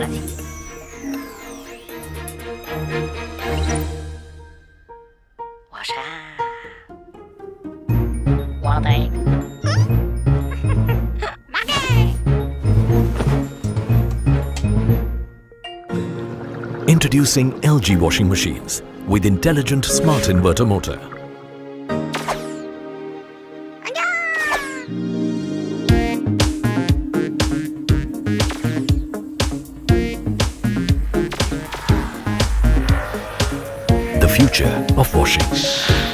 નથી. Introducing LG washing machines with intelligent smart inverter motor. The future of washing.